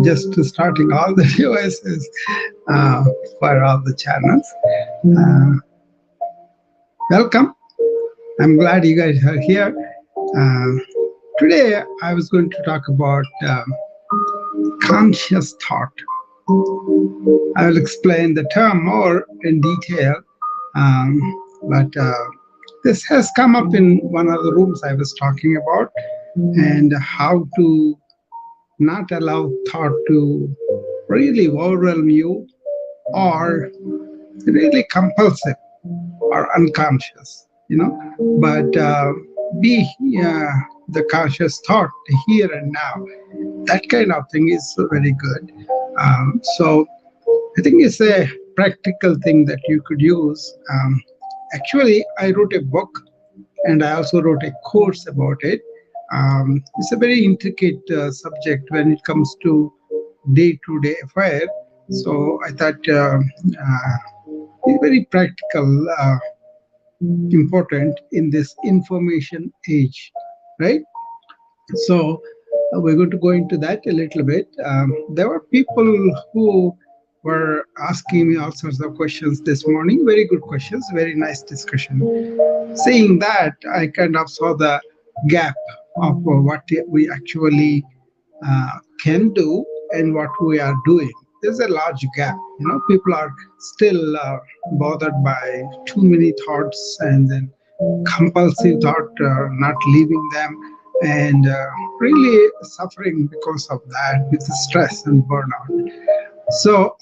just starting all the devices uh, for all the channels. Uh, Welcome. I'm glad you guys are here. Uh, Today, I was going to talk about conscious thought. I will explain the term more in detail, but this has come up in one of the rooms I was talking about, and how to not allow thought to really overwhelm you or really compulsive or unconscious, but be the conscious thought here and now. That kind of thing is very good. So I think it's a practical thing that you could use. Actually, I wrote a book and I also wrote a course about it. It's a very intricate subject when it comes to day-to-day affair. So I thought it's very practical, important in this information age, right? So we're going to go into that a little bit. There were people who were asking me all sorts of questions this morning. Very good questions, very nice discussion. Saying that, I kind of saw the gap of what we actually can do and what we are doing. There's a large gap. People are still bothered by too many thoughts, and then compulsive thought not leaving them, and really suffering because of that with the stress and burnout. So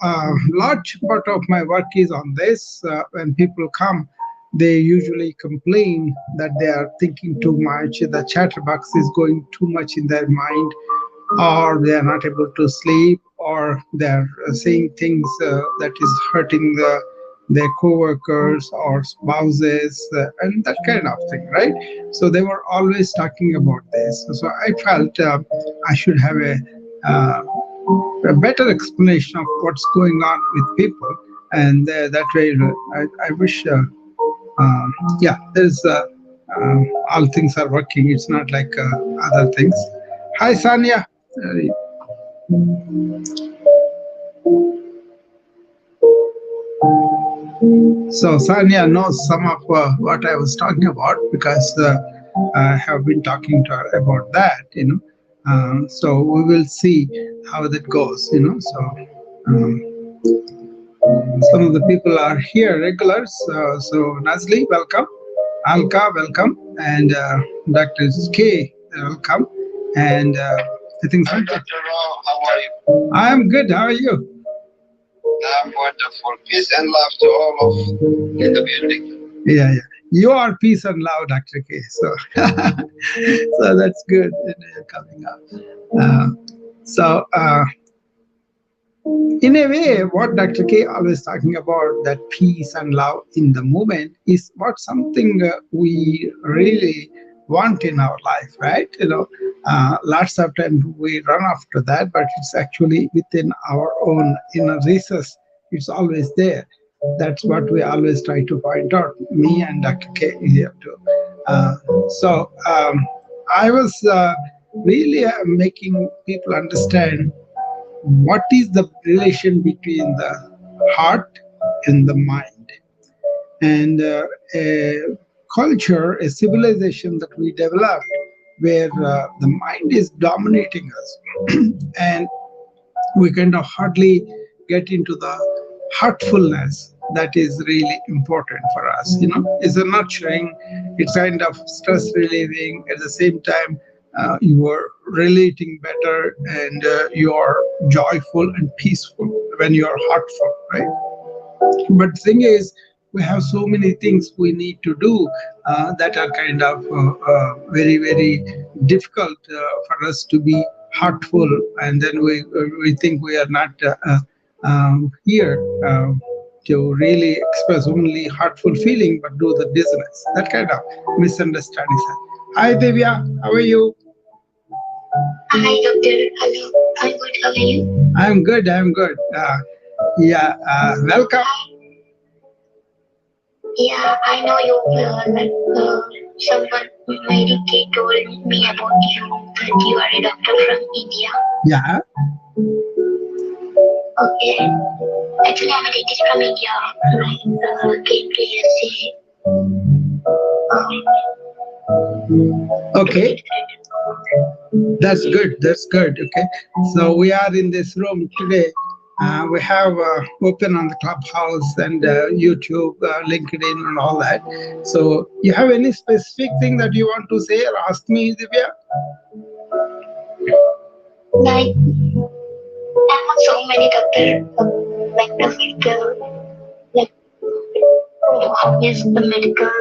large part of my work is on this. When people come, they usually complain that they are thinking too much, the chatterbox is going too much in their mind, or they are not able to sleep, or they're saying things that is hurting their co-workers or spouses, and that kind of thing, right? So they were always talking about this. So I felt I should have uh, a better explanation of what's going on with people, and that way I wish, yeah, there's all things are working. It's not like other things. Hi, Sanya. So Sanya knows some of what I was talking about, because I have been talking to her about that. So we will see how that goes. So some of the people are here, regulars. So Nazli, welcome. Alka, welcome. And Dr. K, welcome. And I think Hi, Sanjay. Dr. Rao. How are you? I am good. How are you? I'm wonderful. Peace and love to all of in the building. Yeah, yeah. You are peace and love, Dr. K. So, so that's good that you're coming up. Uh, so, in a way, what Dr. K always talking about, that peace and love in the moment, is what something we really want in our life, right? Lots of times we run after that, but it's actually within our own inner recess. It's always there. That's what we always try to point out. Me and Dr. K here too. Uh, so I was really making people understand what is the relation between the heart and the mind, and a culture, a civilization that we developed, where the mind is dominating us and we kind of hardly get into the heartfulness that is really important for us. It's a nurturing, it's kind of stress relieving. At the same time, you are relating better, and you are joyful and peaceful when you are heartful, right? But the thing is, we have so many things we need to do that are kind of very, very difficult for us to be heartful, and then we think we are not here to really express only heartful feeling, but do the business. That kind of misunderstanding. Hi, Divya. How are you? Hi, Doctor. Hello. I'm good. How are you? I'm good. I'm good. Yeah. Welcome. Yeah, I know you. Someone, Mary Kay, told me about you. that you are a doctor from India. Yeah. Okay. Actually, I'm a dentist from India. I came to USA. Okay. That's good. That's good. Okay. So we are in this room today. We have open on the Clubhouse and YouTube, LinkedIn, and all that. So, you have any specific thing that you want to say or ask me, Divya? Like, I'm not so many doctors, like the medical, like, how is the medical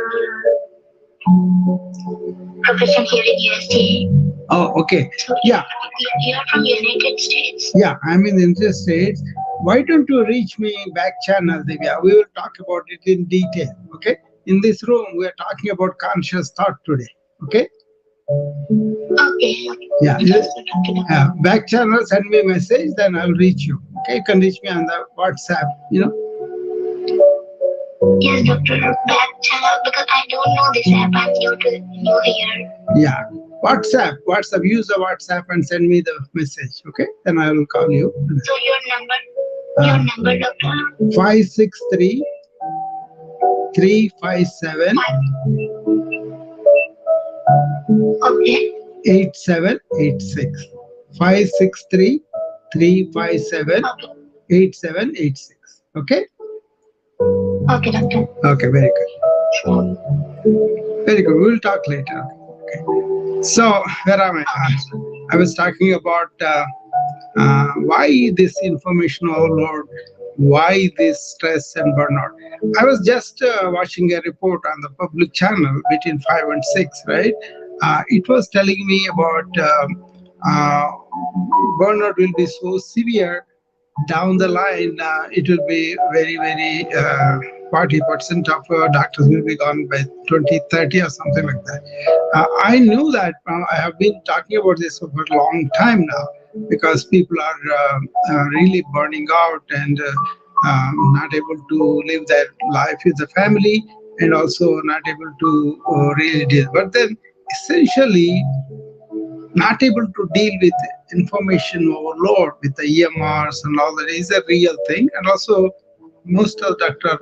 profession here in USA? Oh, okay. So Yeah. you're from United States. Yeah, I'm in the United States. Why don't you reach me back channel, Divya? We will talk about it in detail. Okay. In this room, we are talking about conscious thought today. Okay. Okay. Yeah. Yes, Dr. Back channel, send me a message, then I'll reach you. Okay. You can reach me on the WhatsApp. Yes, Doctor. Back channel, because I don't know this app. I'm new here. Yeah. WhatsApp. Use the WhatsApp and send me the message. Okay. Then I will call you. So your number, Doctor. 563 357 Okay. 8786. 563 357 8786. Okay. Okay, Doctor. Okay. Very good. Very good. We'll talk later. Okay. So where am I? I was talking about why this information overload, why this stress and burnout. I was just watching a report on the public channel between 5 and 6, right? It was telling me about burnout will be so severe down the line. It will be very, very 40% of doctors will be gone by 2030 or something like that. I knew that. I have been talking about this for a long time now, because people are really burning out and not able to live their life with the family, and also not able to really deal. But then essentially not able to deal with information overload with the EMRs and all that is a real thing. And also most of the doctors are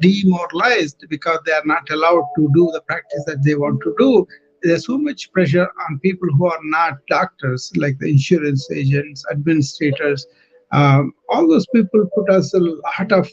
demoralized because they are not allowed to do the practice that they want to do. There's so much pressure on people who are not doctors, like the insurance agents, administrators. All those people put us a lot of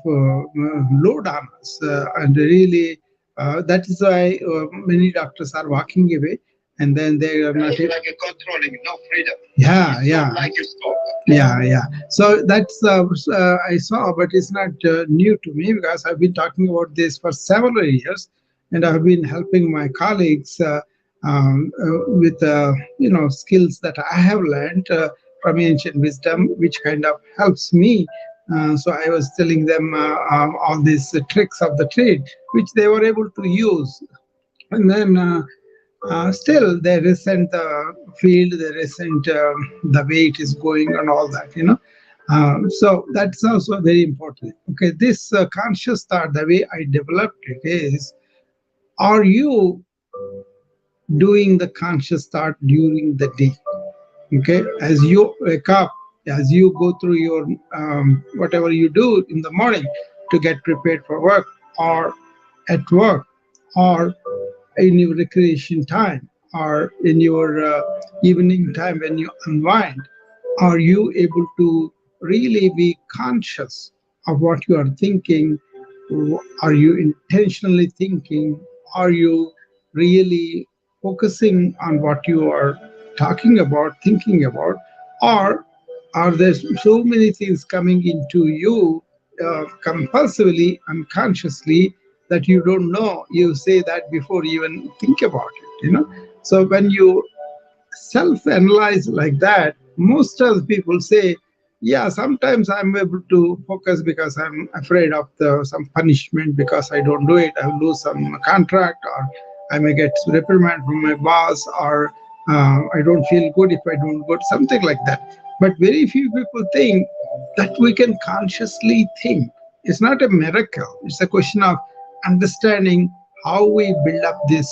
load on us, and really that is why many doctors are walking away, and then they are not. It's like a controlling, no freedom. Yeah, It's yeah. not like a store. Yeah. So that's I saw, but it's not new to me, because I've been talking about this for several years, and I've been helping my colleagues with skills that I have learned from ancient wisdom, which kind of helps me. So I was telling them all these tricks of the trade, which they were able to use, and then. Still, they resent the field, they resent the way it is going and all that. So that's also very important. Okay, this conscious thought, the way I developed it is, are you doing the conscious thought during the day? Okay, as you wake up, as you go through your whatever you do in the morning to get prepared for work, or at work, or in your recreation time, or in your evening time when you unwind, are you able to really be conscious of what you are thinking? Are you intentionally thinking? Are you really focusing on what you are talking about, thinking about? Or are there so many things coming into you compulsively, unconsciously, that you don't know? You say that before you even think about it. So when you self-analyze like that, most of the people say, yeah, sometimes I'm able to focus because I'm afraid of some punishment. Because I don't do it, I'll lose some contract, or I may get reprimand from my boss, or I don't feel good if I don't go, something like that. But very few people think that we can consciously think. It's not a miracle. It's a question of understanding how we build up this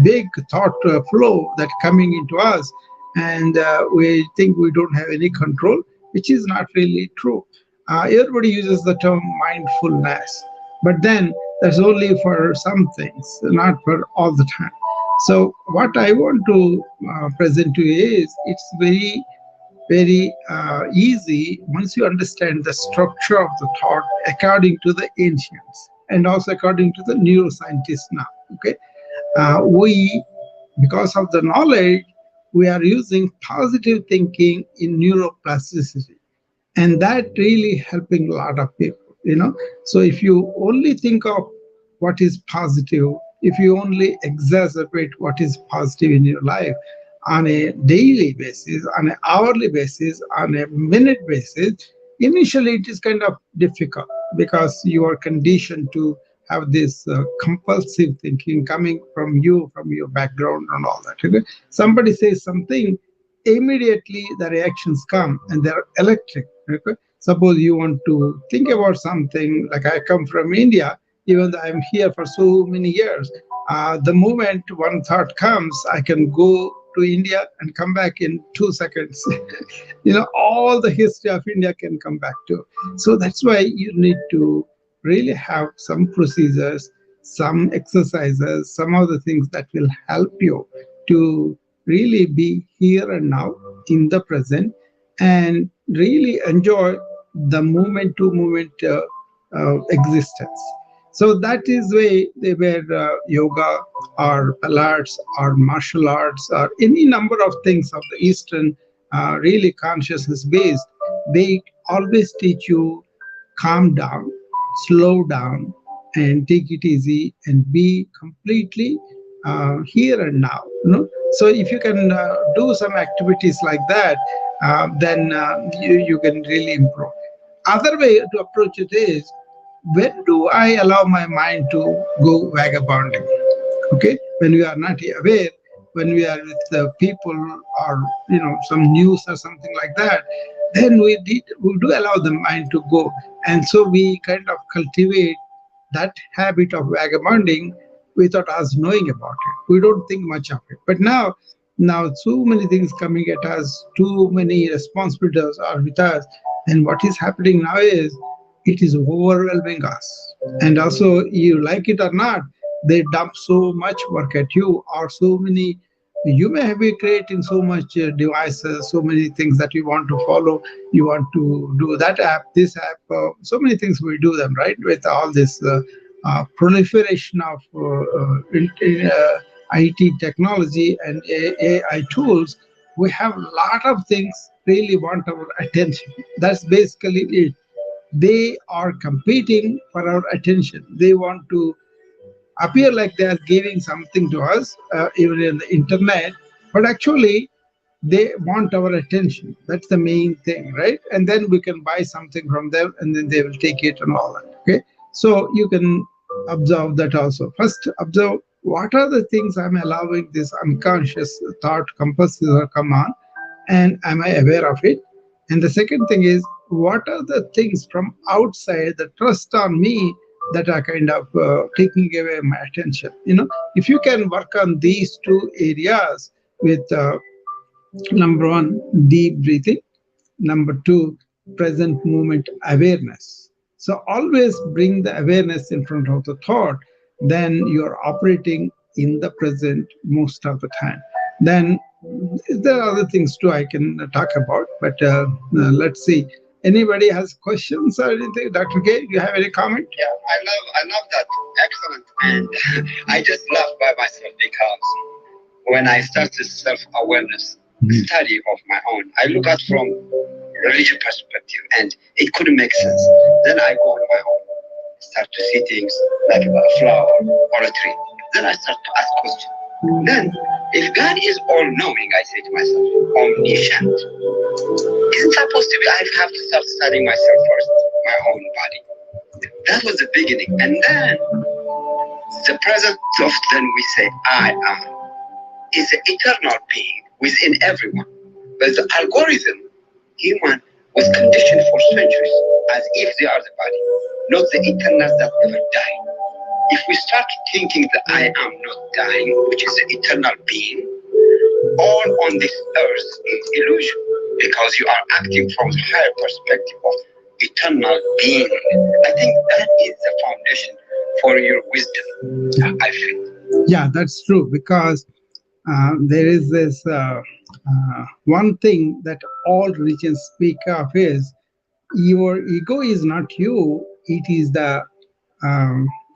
big thought flow that coming into us, and we think we don't have any control, which is not really true. Everybody uses the term mindfulness, but then that's only for some things, not for all the time. So what I want to present to you is it's very easy once you understand the structure of the thought according to the ancients and also according to the neuroscientists now. Okay, we, because of the knowledge, we are using positive thinking in neuroplasticity, and that really helping a lot of people. So if you only think of what is positive, if you only exacerbate what is positive in your life on a daily basis, on an hourly basis, on a minute basis, initially it is kind of difficult because you are conditioned to have this compulsive thinking coming from you, from your background and all that. Okay? Somebody says something, immediately the reactions come and they're electric. Okay? Suppose you want to think about something, like I come from India, even though I'm here for so many years, the moment one thought comes, I can go to India and come back in 2 seconds. All the history of India can come back to. So that's why you need to really have some procedures, some exercises, some of the things that will help you to really be here and now in the present and really enjoy the moment to moment existence. So that is where yoga or Pilates or martial arts or any number of things of the Eastern really consciousness based, they always teach you calm down, slow down, and take it easy and be completely here and now. So if you can do some activities like that, then you can really improve. Other way to approach it is, when do I allow my mind to go vagabonding? Okay, when we are not aware, when we are with the people or some news or something like that, then we do allow the mind to go, and so we kind of cultivate that habit of vagabonding without us knowing about it. We don't think much of it. But now so many things coming at us, too many responsibilities are with us, and what is happening now is it is overwhelming us. And also, you like it or not, they dump so much work at you, or so many, you may be creating so much devices, so many things that you want to follow. You want to do that app, this app, so many things we do them, right? With all this proliferation of IT technology and AI tools, we have a lot of things really want our attention. That's basically it. They are competing for our attention. They want to appear like they are giving something to us, even in the internet, but actually they want our attention. That's the main thing, right? And then we can buy something from them, and then they will take it and all that. Okay, so you can observe that also. First, observe what are the things I'm allowing this unconscious thought compulsive come on, and am I aware of it? And the second thing is, what are the things from outside that trust on me that are kind of taking away my attention? If you can work on these two areas with number one, deep breathing, number two, present moment awareness. So always bring the awareness in front of the thought, then you're operating in the present most of the time. Then there are other things too I can talk about, but let's see. Anybody has questions or anything? Dr. K, you have any comment? Yeah, I love that. Excellent. And I just laugh by myself because when I started self-awareness study of my own, I look at from religious perspective and it couldn't make sense. Then I go on my own, start to see things like a flower or a tree. Then I start to ask questions. Then, if God is all-knowing, I say to myself, omniscient, isn't supposed to be, I have to start studying myself first, my own body. That was the beginning. And then, the present of then we say, I am, is the eternal being within everyone. But the algorithm, human, was conditioned for centuries as if they are the body, not the eternals that never die. if we start thinking that I am not dying, which is an eternal being, all on this earth is illusion, because you are acting from the higher perspective of eternal being. I think that is the foundation for your wisdom, Yeah. I feel. Yeah, that's true, because there is this one thing that all religions speak of is your ego is not you, it is the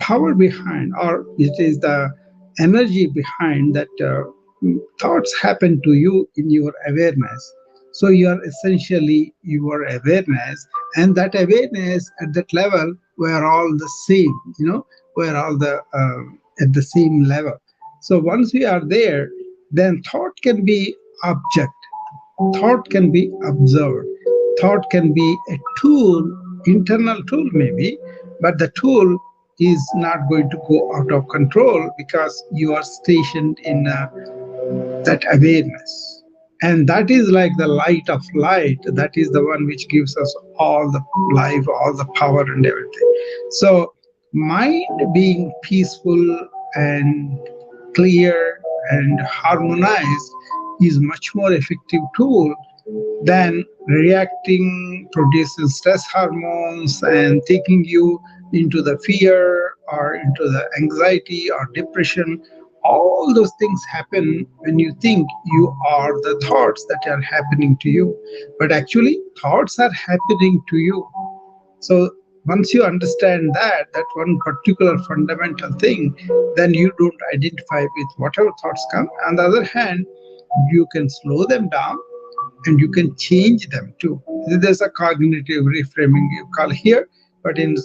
power behind, or it is the energy behind that thoughts happen to you in your awareness. So you are essentially your awareness, and that awareness at that level, we're all the same, we're all at the same level. So once we are there, then thought can be object, thought can be observed, thought can be a tool, internal tool maybe, but the tool is not going to go out of control because you are stationed in that awareness. And that is like the light of light. That is the one which gives us all the life, all the power and everything. So mind being peaceful and clear and harmonized is much more effective tool than reacting, producing stress hormones and taking you into the fear or into the anxiety or depression. All those things happen when you think you are the thoughts that are happening to you. But actually, thoughts are happening to you. So once you understand that one particular fundamental thing, then you don't identify with whatever thoughts come. On the other hand, you can slow them down and you can change them too. There's a cognitive reframing you call here, but in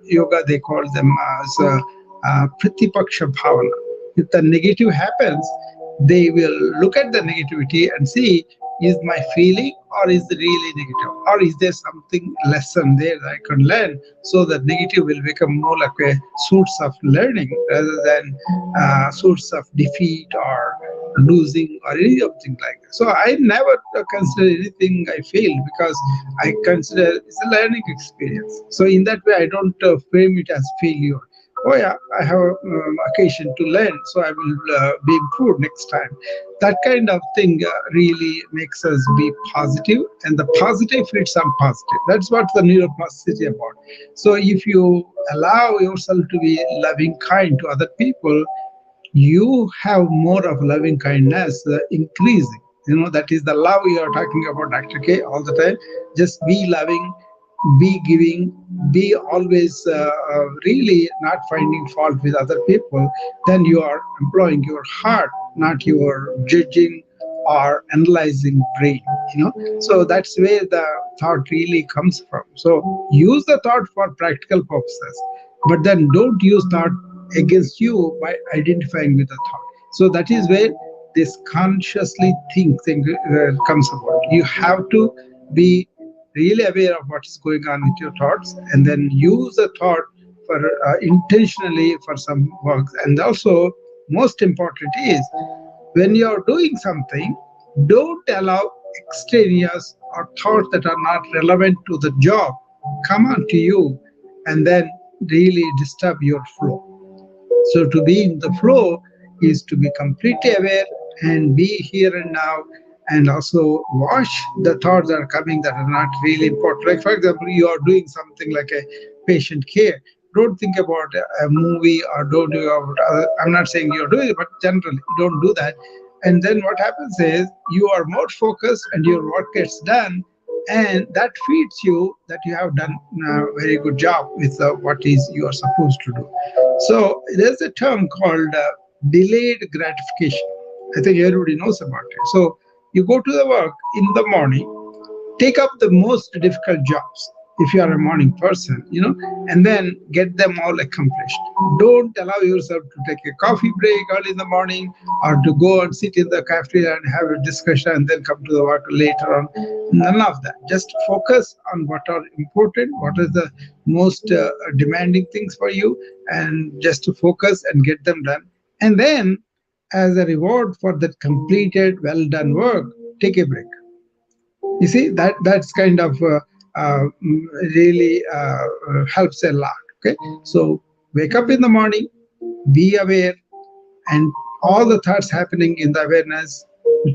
yoga they call them as pratipaksha bhavana. If the negative happens, they will look at the negativity and see, is my feeling or is it really negative, or is there something lesson there that I can learn, so that negative will become more like a source of learning rather than source of defeat or losing or any of things like that. So I never consider anything I failed, because I consider it's a learning experience. So in that way, I don't frame it as failure. Oh yeah, I have occasion to learn, so I will be improved next time. That kind of thing really makes us be positive, and the positive feeds on positive. That's what the neuroplasticity about. So if you allow yourself to be loving kind to other people, you have more of loving kindness increasing. That is the love you are talking about, Dr. K, all the time. Just be loving, be giving, be always really not finding fault with other people. Then you are employing your heart, not your judging or analyzing brain. So that's where the thought really comes from. So use the thought for practical purposes, but then don't use thought against you by identifying with the thought. So that is where this consciously think thing comes about. You have to be really aware of what is going on with your thoughts, and then use the thought for intentionally for some works. And also, most important is, when you are doing something, don't allow extraneous or thoughts that are not relevant to the job come on to you and then really disturb your flow. So to be in the flow is to be completely aware and be here and now, and also watch the thoughts that are coming that are not really important. Like for example, you are doing something like a patient care. Don't think about a movie, or don't do about I'm not saying you're doing it, but generally don't do that. And then what happens is you are more focused and your work gets done, and that feeds you that you have done a very good job with what is you are supposed to do. So there's a term called delayed gratification. I think everybody knows about it. So you go to the work in the morning, take up the most difficult jobs if you are a morning person, and then get them all accomplished. Don't allow yourself to take a coffee break early in the morning, or to go and sit in the cafeteria and have a discussion and then come to the work later on. None of that. Just focus on what are important, what is the most demanding things for you, and just to focus and get them done. And then, as a reward for that completed, well done work, take a break. You see, that's kind of really helps a lot. Okay, so wake up in the morning, be aware, and all the thoughts happening in the awareness,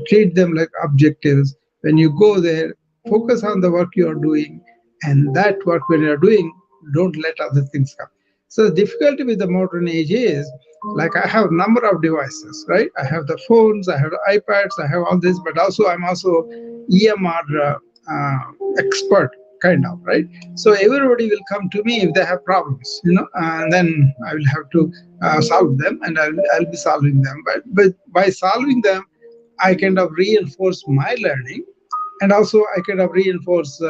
treat them like objectives. When you go there, focus on the work you are doing, and that work when you are doing, don't let other things come. So the difficulty with the modern age is, like, I have number of devices, right? I have the phones, I have the iPads, I have all this, but also I'm also EMR expert, kind of, right? So everybody will come to me if they have problems, and then I will have to solve them, and I'll be solving them. But by solving them, I kind of reinforce my learning, and also I kind of reinforce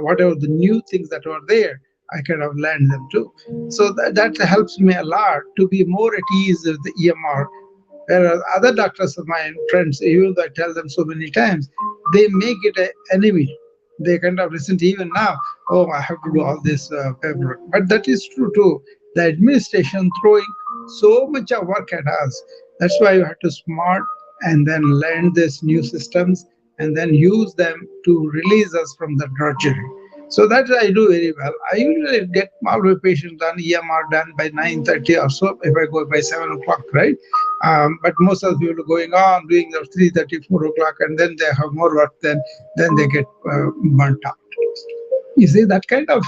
whatever the new things that are there. I kind of learn them too. So that helps me a lot to be more at ease with the EMR. Whereas other doctors of mine, friends, even though I tell them so many times, they make it an enemy. They kind of listen to even now, oh, I have to do all this paperwork. But that is true too. The administration throwing so much of work at us. That's why you have to smart and then learn these new systems and then use them to release us from the drudgery. So that I do very well. I usually get all my patients done, EMR done by 9:30 or so, if I go by 7 o'clock, right? But most of the people are going on doing their 3:30, 4 o'clock, and then they have more work, then they get burnt out. You see, that kind of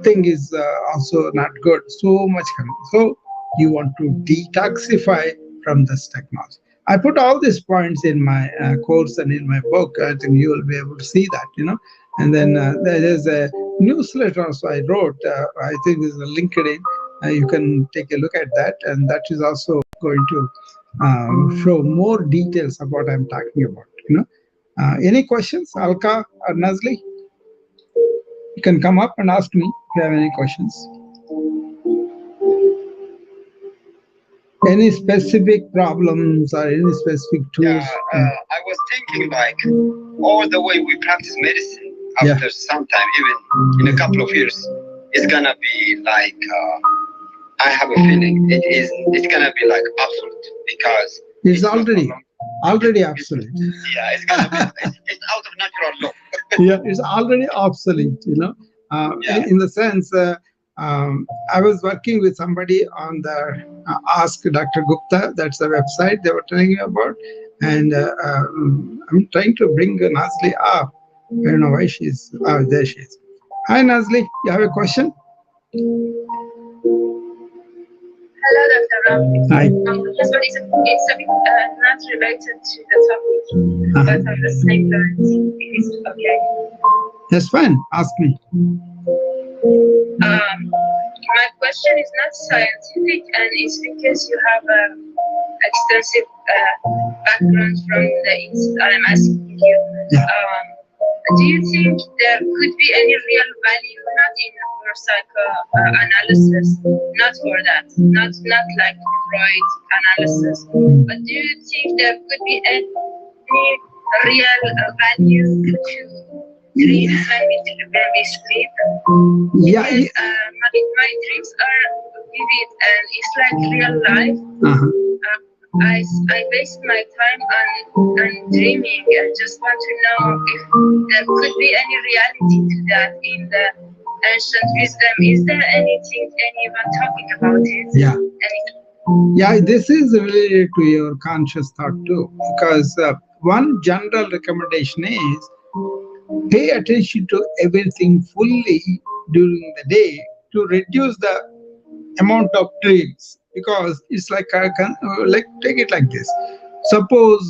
thing is also not good. So much coming. So you want to detoxify from this technology. I put all these points in my course and in my book. I think you will be able to see that. And then there is a newsletter also I wrote. I think this is a LinkedIn. You can take a look at that, and that is also going to show more details of what I'm talking about. Any questions, Alka or Nazli? You can come up and ask me if you have any questions. Any specific problems or any specific tools? I was thinking, like, all the way we practice medicine, after some time, even in a couple of years, it's gonna be like, I have a feeling it's gonna be like absolute, because it's already absolute. Yeah, it's gonna be it's out of natural law. Yeah, it's already obsolete. In the sense. I was working with somebody on the Ask Dr. Gupta, that's the website they were telling me about, and I'm trying to bring Nazli up. I don't know why she's, there she is. Hi Nazli, you have a question? Hello, Dr. Ram. Hi. This one is a bit not related to the topic, but on the same lines. It is okay. That's fine, ask me. My question is not scientific, and it's because you have extensive background from the institute. I'm asking you, do you think there could be any real value, not in for psychoanalysis, not for that, not like Freud analysis, but do you think there could be any real value to dreams when we sleep? Yeah. My dreams are vivid and it's like real life. I waste my time on dreaming and just want to know if there could be any reality to that in the ancient wisdom. Is there anyone talking about it? Yeah. Yeah, this is related to your conscious thought too, because one general recommendation is pay attention to everything fully during the day to reduce the amount of dreams, because it's like take it like this. Suppose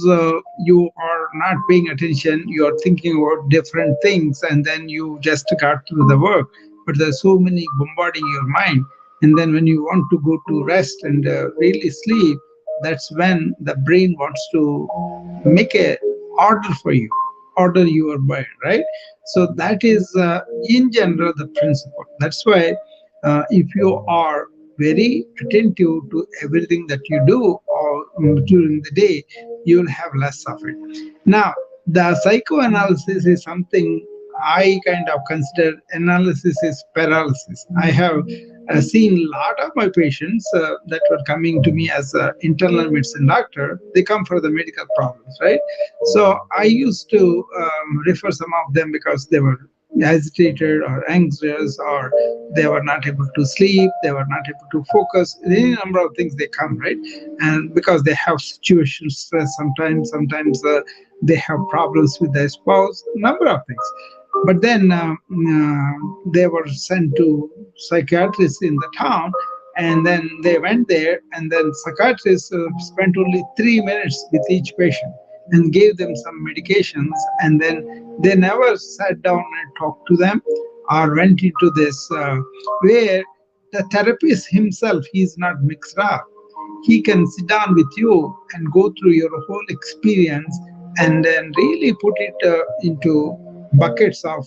you are not paying attention, you are thinking about different things, and then you just got through the work, but there's so many bombarding your mind, and then when you want to go to rest and really sleep, that's when the brain wants to make a order for you, order your mind, right? So that is in general the principle. That's why if you are very attentive to everything that you do or during the day, you will have less of it. Now, the psychoanalysis is something I kind of consider analysis is paralysis. I have seen a lot of my patients that were coming to me as an internal medicine doctor. They come for the medical problems, right? So I used to refer some of them because they were agitated or anxious, or they were not able to sleep, they were not able to focus. Any number of things they come, right? And because they have situational stress, sometimes they have problems with their spouse, number of things. But then they were sent to psychiatrists in the town, and then they went there, and then psychiatrists spent only 3 minutes with each patient and gave them some medications, and then they never sat down and talked to them or went into this where the therapist himself, he's not mixed up. He can sit down with you and go through your whole experience and then really put it into buckets of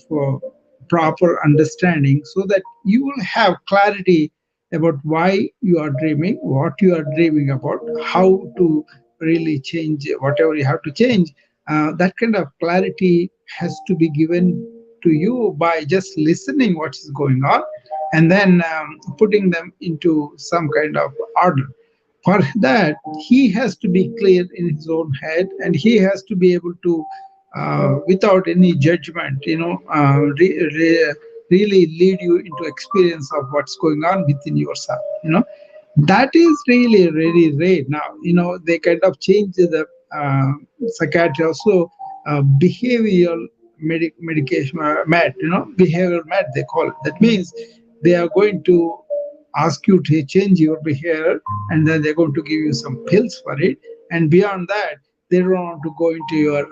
proper understanding, so that you will have clarity about why you are dreaming, what you are dreaming about, how to really change whatever you have to change. That kind of clarity has to be given to you by just listening what is going on, and then putting them into some kind of order. For that, he has to be clear in his own head, and he has to be able to, without any judgment, really lead you into experience of what's going on within yourself. That is really, really rare now. They kind of change the psychiatry also, behavioral medication, behavioral med, they call it. That means they are going to ask you to change your behavior, and then they're going to give you some pills for it. And beyond that, they don't want to go into your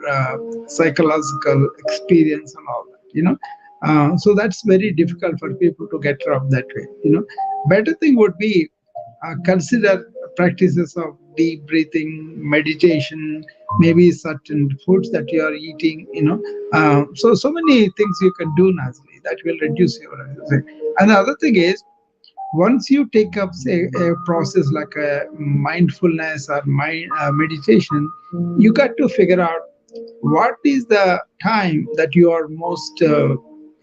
psychological experience and all that. So that's very difficult for people to get out that way. Better thing would be consider practices of deep breathing, meditation, maybe certain foods that you are eating. So many things you can do, Nazli, that will reduce your anxiety. And the other thing is, once you take up, say, a process like a mindfulness or meditation, you got to figure out what is the time that you are most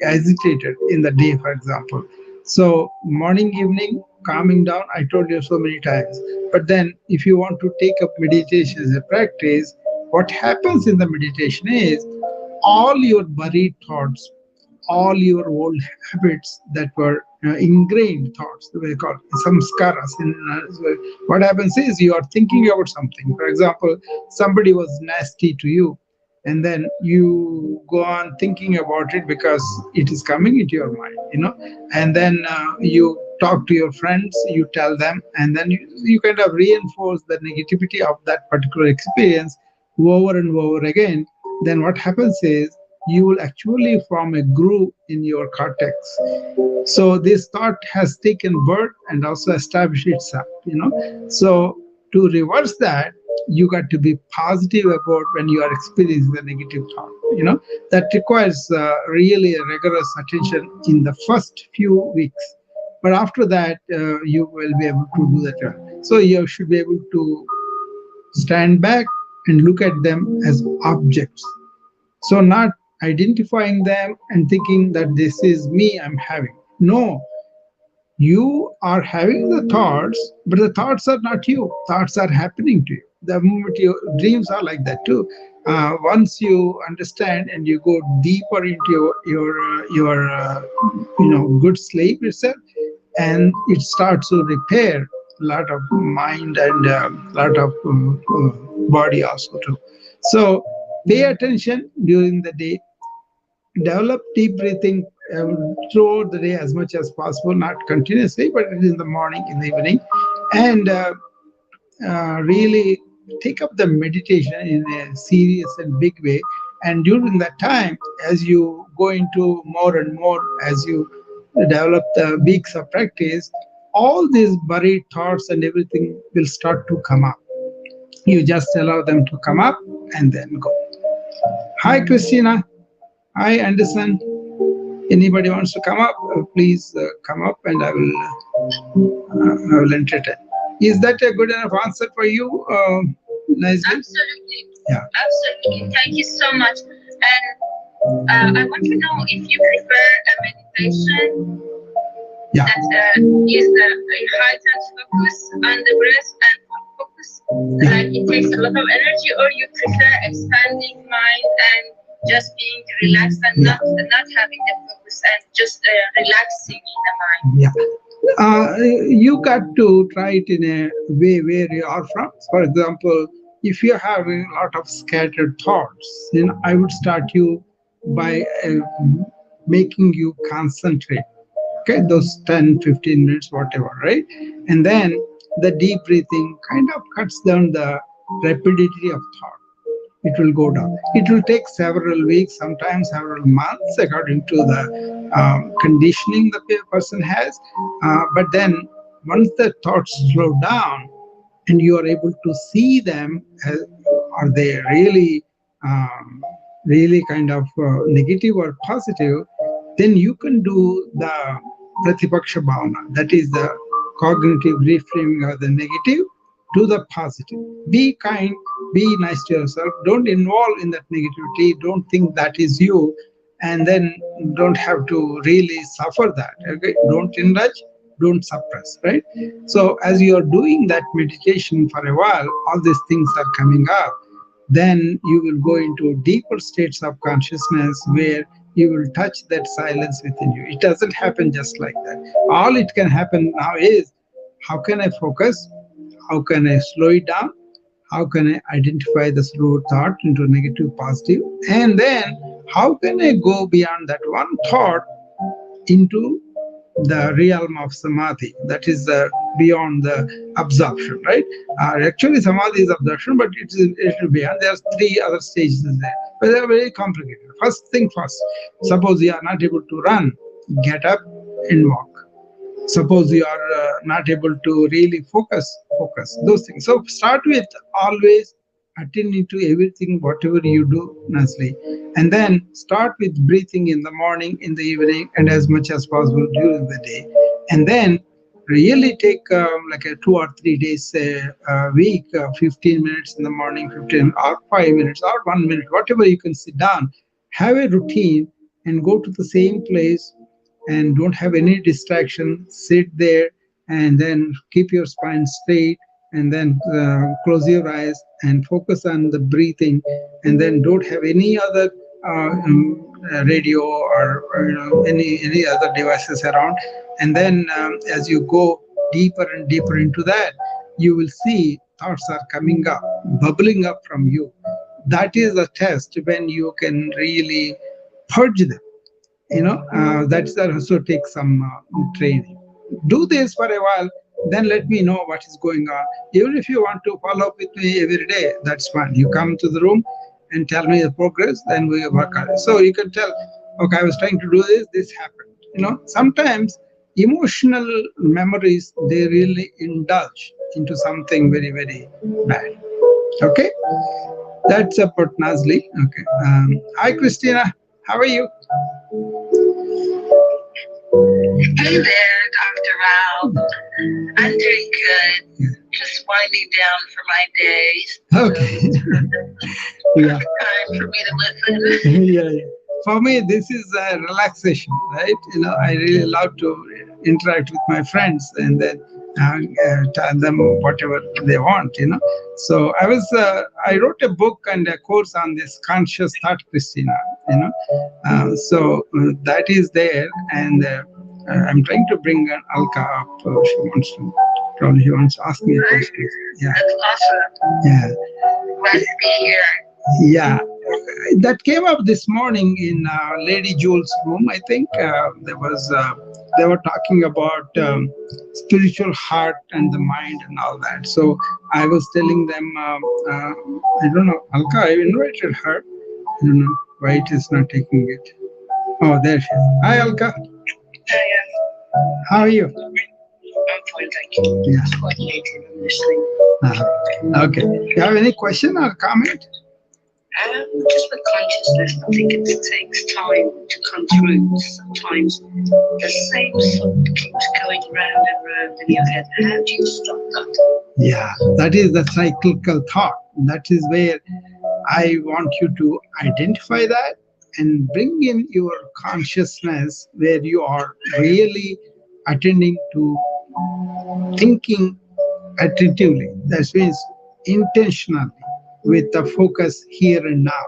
agitated in the day, for example. So morning, evening, calming down, I told you so many times. But then if you want to take up meditation as a practice, what happens in the meditation is all your buried thoughts, all your old habits that were ingrained thoughts, the way they call it, samskaras. What happens is you are thinking about something. For example, somebody was nasty to you, and then you go on thinking about it because it is coming into your mind, and then you talk to your friends, you tell them, and then you kind of reinforce the negativity of that particular experience over and over again. Then what happens is you will actually form a groove in your cortex. So this thought has taken birth and also established itself. So to reverse that, you got to be positive about when you are experiencing the negative thought. That requires really rigorous attention in the first few weeks. But after that, you will be able to do that. So you should be able to stand back and look at them as objects. So not identifying them and thinking that this is me I'm having. No, you are having the thoughts, but the thoughts are not you. Thoughts are happening to you. The moment your dreams are like that too. Once you understand and you go deeper into your good sleep itself, and it starts to repair a lot of mind and a lot of body also too. So pay attention during the day. Develop deep breathing throughout the day as much as possible, not continuously, but in the morning, in the evening, and really take up the meditation in a serious and big way. And during that time, as you go into more and more, as you develop the weeks of practice, all these buried thoughts and everything will start to come up. You just allow them to come up and then go. Hi, Christina. Hi, Anderson. Anybody wants to come up, please come up, and I will entertain. Is that a good enough answer for you, Nazli? Absolutely. Yeah. Absolutely. Thank you so much. And I want to know if you prefer a meditation Yeah. that is a heightened focus on the breath and focus, like it takes a lot of energy, or you prefer expanding mind and just being relaxed and not having the focus and just relaxing in the mind. Yeah. You got to try it in a way where you are from. For example, if you're having a lot of scattered thoughts, then I would start you by making you concentrate. Okay, those 10, 15 minutes, whatever, right? And then the deep breathing kind of cuts down the rapidity of thought. It will go down. It will take several weeks, sometimes several months, according to the conditioning the person has. But then once the thoughts slow down and you are able to see them, are they really, really kind of negative or positive, then you can do the Pratipaksha Bhavana. That is the cognitive reframing of the negative to the positive. Be kind, be nice to yourself. Don't involve in that negativity. Don't think that is you, and then don't have to really suffer that. Okay? Don't indulge, don't suppress, right? So as you are doing that meditation for a while, all these things are coming up. Then you will go into deeper states of consciousness where you will touch that silence within you. It doesn't happen just like that. All it can happen now is, how can I focus? How can I slow it down? How can I identify the slow thought into negative, positive? And then how can I go beyond that one thought into the realm of samadhi, that is beyond the absorption, right? Actually, samadhi is absorption, but it will be beyond. There are 3 other stages there, but they are very complicated. First thing first, suppose you are not able to run, get up and walk. Suppose you are not able to really focus, those things. So start with always attending to everything, whatever you do, Nasli. And then start with breathing in the morning, in the evening, and as much as possible during the day. And then really take like a 2 or 3 days a week, 15 minutes in the morning, 15 or 5 minutes or 1 minute, whatever you can sit down, have a routine and go to the same place and don't have any distraction. Sit there and then keep your spine straight, and then close your eyes and focus on the breathing, and then don't have any other radio or any other devices around. And then as you go deeper and deeper into that, you will see thoughts are coming up, bubbling up from you. That is a test when you can really purge them. That also takes some training. Do this for a while, then let me know what is going on. Even if you want to follow up with me every day, that's fine. You come to the room and tell me the progress, then we work on it. So you can tell, okay, I was trying to do this happened. Sometimes emotional memories, they really indulge into something very, very bad. Okay, that's about Nazli. Okay. Hi, Christina. How are you? Hey there, Dr. Rao. I'm doing good. Just winding down for my days. Okay. Yeah. Time for me to listen. Yeah. For me, this is a relaxation, right? I really love to interact with my friends and then tell them whatever they want. So I wrote a book and a course on this conscious thought, Christina. So that is there, and I'm trying to bring Alka up. She wants to ask me a question. Yeah. That's awesome. Yeah. Glad to be here. Yeah. That came up this morning in Lady Jules' room. I think they were talking about spiritual heart and the mind and all that. So I was telling them, I don't know, Alka, I invited her. I don't know why it is not taking it. Oh, there she is. Hi, Alka. Hi, How are you? I'm fine, thank you. Yeah. It's quite late and I'm listening. Okay. You have any question or comment? Just with consciousness, I think it takes time to come through. Sometimes the same thought keeps going round and round in your head. How do you stop that? Yeah, that is the cyclical thought. That is where I want you to identify that and bring in your consciousness where you are really attending to thinking attentively. That means intentionally. with the focus here and now.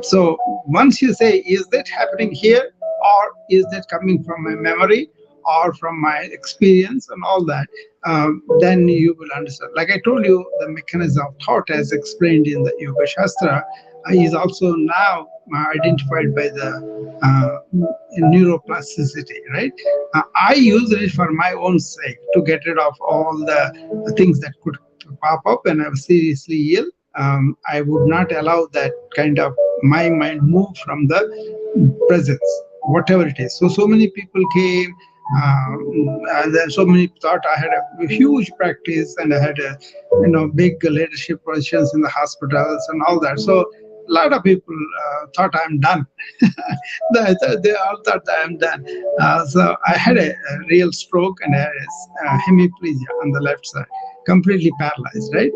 So once you say, is that happening here, or is that coming from my memory or from my experience and all that, then you will understand. Like I told you, the mechanism of thought as explained in the Yoga Shastra is also now identified by the neuroplasticity, right? I use it for my own sake to get rid of all the things that could pop up when I was seriously ill. I would not allow that kind of my mind move from the presence, whatever it is. So many people came, and then so many thought I had a huge practice and I had big leadership positions in the hospitals and all that. So a lot of people thought I'm done. They all thought I'm done. So I had a real stroke and I had a hemiplegia on the left side, completely paralyzed, right?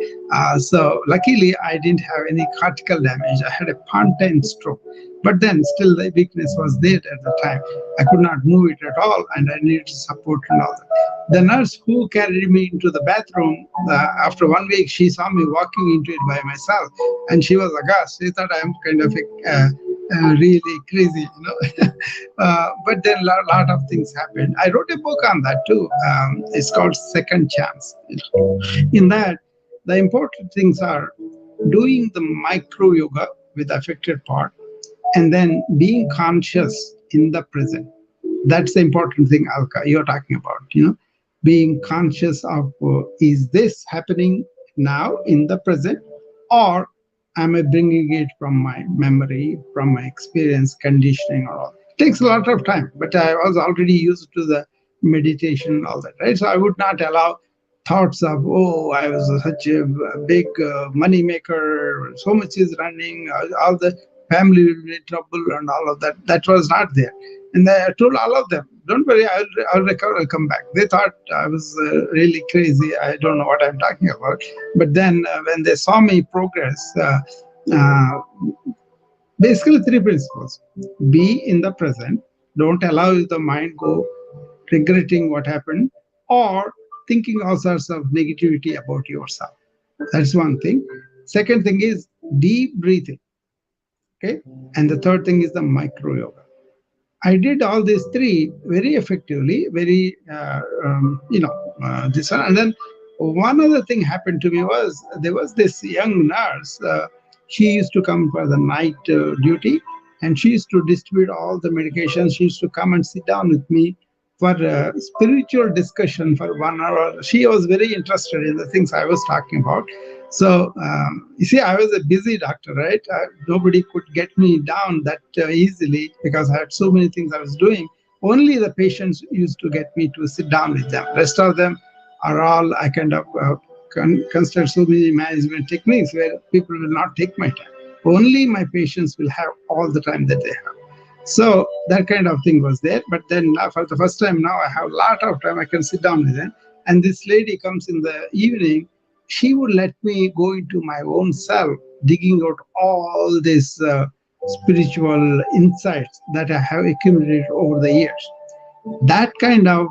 So luckily I didn't have any cortical damage. I had a pontine stroke, but then still the weakness was there at the time. I could not move it at all and I needed support and all that. The nurse who carried me into the bathroom, after 1 week, she saw me walking into it by myself and she was aghast. She thought I'm kind of really crazy, but then a lot of things happened. I wrote a book on that too. It's called Second Chance. In that, the important things are doing the micro yoga with the affected part and then being conscious in the present. That's the important thing, Alka, you're talking about, being conscious of is this happening now in the present, or am I bringing it from my memory, from my experience, conditioning, or all? It takes a lot of time, but I was already used to the meditation and all that, right? So I would not allow thoughts of, oh, I was such a big money maker, so much is running, all the family will be in trouble and all of that. That was not there. And I told all of them, don't worry, I'll recover, I'll come back. They thought I was really crazy. I don't know what I'm talking about. But then when they saw me progress, basically 3 principles. Be in the present. Don't allow the mind go regretting what happened or thinking all sorts of negativity about yourself. That's one thing. Second thing is deep breathing. Okay. And the third thing is the micro yoga. I did all these 3 very effectively, very, this one. And then one other thing happened to me was there was this young nurse. She used to come for the night duty and she used to distribute all the medications. She used to come and sit down with me for spiritual discussion for 1 hour. She was very interested in the things I was talking about. So, you see, I was a busy doctor, right? Nobody could get me down that easily because I had so many things I was doing. Only the patients used to get me to sit down with them. Rest of them are all, I kind of consider so many management techniques where people will not take my time. Only my patients will have all the time that they have. So that kind of thing was there. But then for the first time now, I have a lot of time. I can sit down with them. And this lady comes in the evening. She would let me go into my own self, digging out all these spiritual insights that I have accumulated over the years. That kind of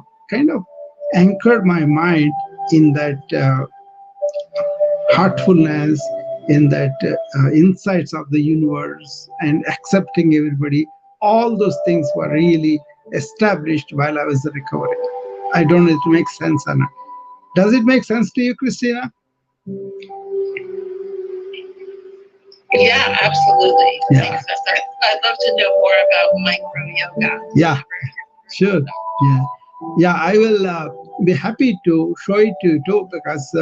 anchored my mind in that heartfulness, in that insights of the universe and accepting everybody. All those things were really established while I was recovering. I don't know if it makes sense or not. Does it make sense to you, Christina? Yeah, absolutely. Yeah. Thanks, Esther. I'd love to know more about micro yoga. Yeah, sure. Yeah, I will be happy to show it to you too, because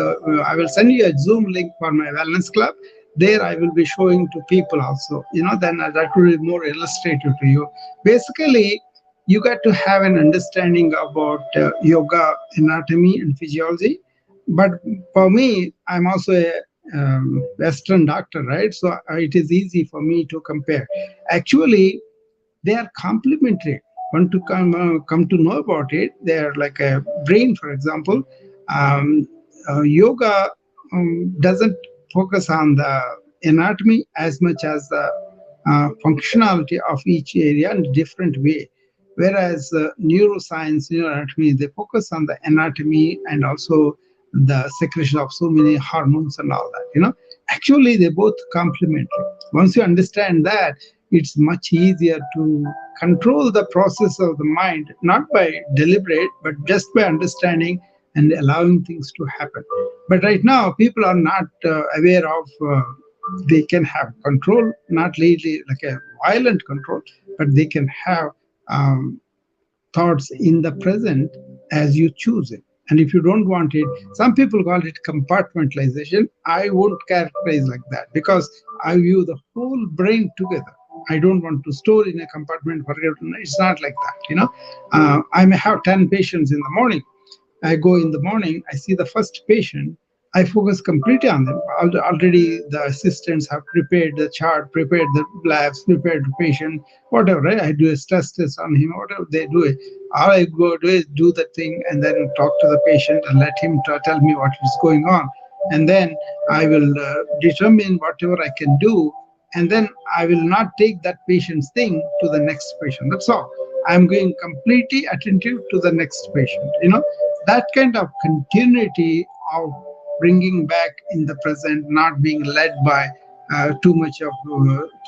I will send you a Zoom link for my wellness club. There I will be showing to people also, then that will be more illustrative to you. Basically, you got to have an understanding about yoga, anatomy and physiology. But for me, I'm also a Western doctor, right? So it is easy for me to compare. Actually, they are complementary. Want to come to know about it, they are like a brain, for example. Yoga doesn't focus on the anatomy as much as the functionality of each area in a different way. Whereas neuroscience, neuroanatomy, they focus on the anatomy and also the secretion of so many hormones and all that, Actually, they both complementary. Once you understand that, it's much easier to control the process of the mind, not by deliberate, but just by understanding and allowing things to happen. But right now, people are not aware of they can have control, not really like a violent control, but they can have thoughts in the present as you choose it. And if you don't want it, some people call it compartmentalization. I won't characterize like that because I view the whole brain together. I don't want to store in a compartment. It's not like that. I may have 10 patients in the morning. I go in the morning, I see the first patient, I focus completely on them. Already the assistants have prepared the chart, prepared the labs, prepared the patient, whatever, right? I do a stress test on him, whatever they do it. All I go do is do the thing and then talk to the patient and let him tell me what is going on. And then I will determine whatever I can do. And then I will not take that patient's thing to the next patient. That's all. I'm going completely attentive to the next patient. That kind of continuity of bringing back in the present, not being led by too much of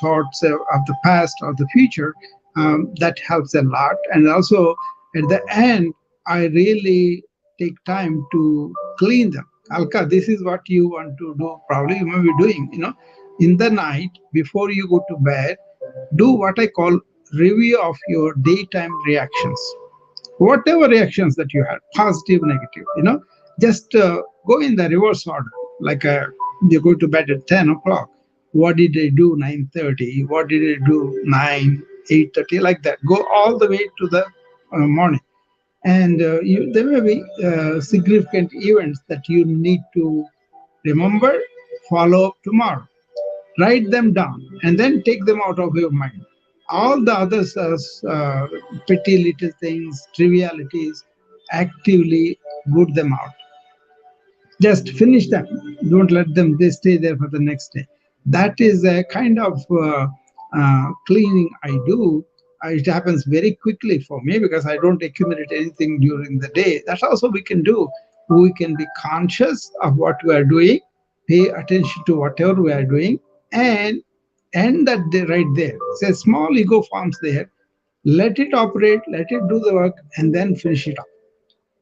thoughts of the past or the future, that helps a lot. And also at the end, I really take time to clean them. Alka, this is what you want to do. Probably you may be doing, in the night before you go to bed, do what I call review of your daytime reactions. Whatever reactions that you had, positive, negative, just go in the reverse order. Like you go to bed at 10 o'clock. What did I do 9:30? What did I do 9, 8:30? Like that. Go all the way to the morning. And there may be significant events that you need to remember, follow up tomorrow. Write them down and then take them out of your mind. All the others, petty little things, trivialities, actively put them out. Just finish them. Don't let them they stay there for the next day. That is a kind of cleaning I do. It happens very quickly for me because I don't accumulate anything during the day. That's also we can do. We can be conscious of what we are doing, pay attention to whatever we are doing, and end that day right there. So a small ego forms there. Let it operate, let it do the work, and then finish it up.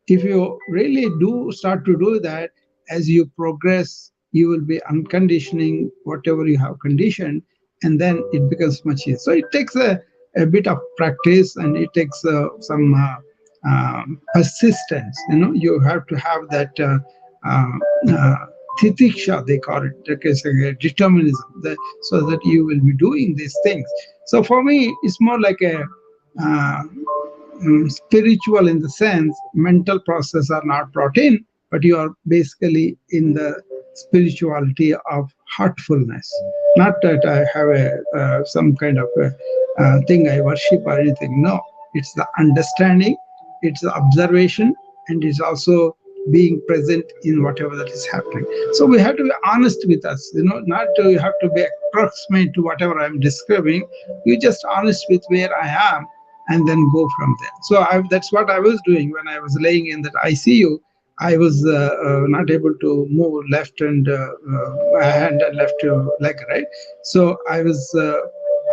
If you really do start to do that, as you progress, you will be unconditioning whatever you have conditioned, and then it becomes much easier. So it takes a bit of practice, and it takes some persistence. You have to have that titiksha, they call it, determinism, so that you will be doing these things. So for me, it's more like a spiritual in the sense, mental process are not brought in, but you are basically in the spirituality of heartfulness. Not that I have some kind of thing I worship or anything. No, it's the understanding, it's the observation, and it's also being present in whatever that is happening. So we have to be honest with us, not to you have to be approximate to whatever I'm describing. You're just honest with where I am, and then go from there. So that's what I was doing when I was laying in that ICU. I was not able to move left and hand and left leg, right? So I was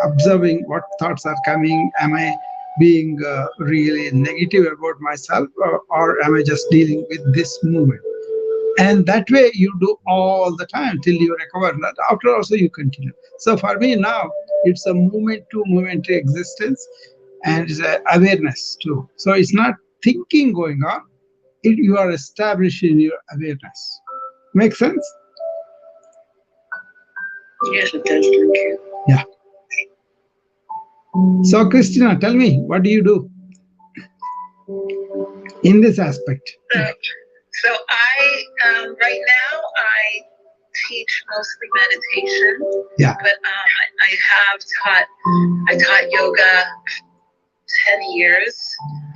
observing what thoughts are coming. Am I being really negative about myself, or am I just dealing with this movement? And that way you do all the time till you recover. After also you continue. So for me now, it's a movement to momentary existence, and it's an awareness too. So it's not thinking going on, you are establishing your awareness. Make sense? Yes, it does. Thank you. Yeah. So Christina, tell me, what do you do in this aspect? So I, right now, I teach mostly meditation. Yeah. But I taught yoga 10 years.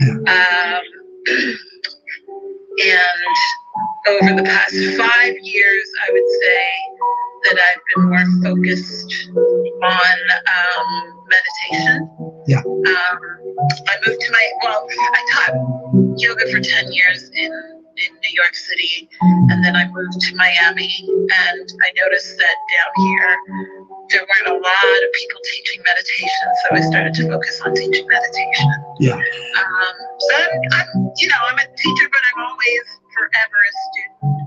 Yeah. And over the past 5 years, I would say that I've been more focused on meditation. Yeah. I moved to I taught yoga for 10 years in New York City, and then I moved to Miami, and I noticed that down here there weren't a lot of people teaching meditation, so I started to focus on teaching meditation. Yeah. So I'm a teacher, but I'm always forever a student.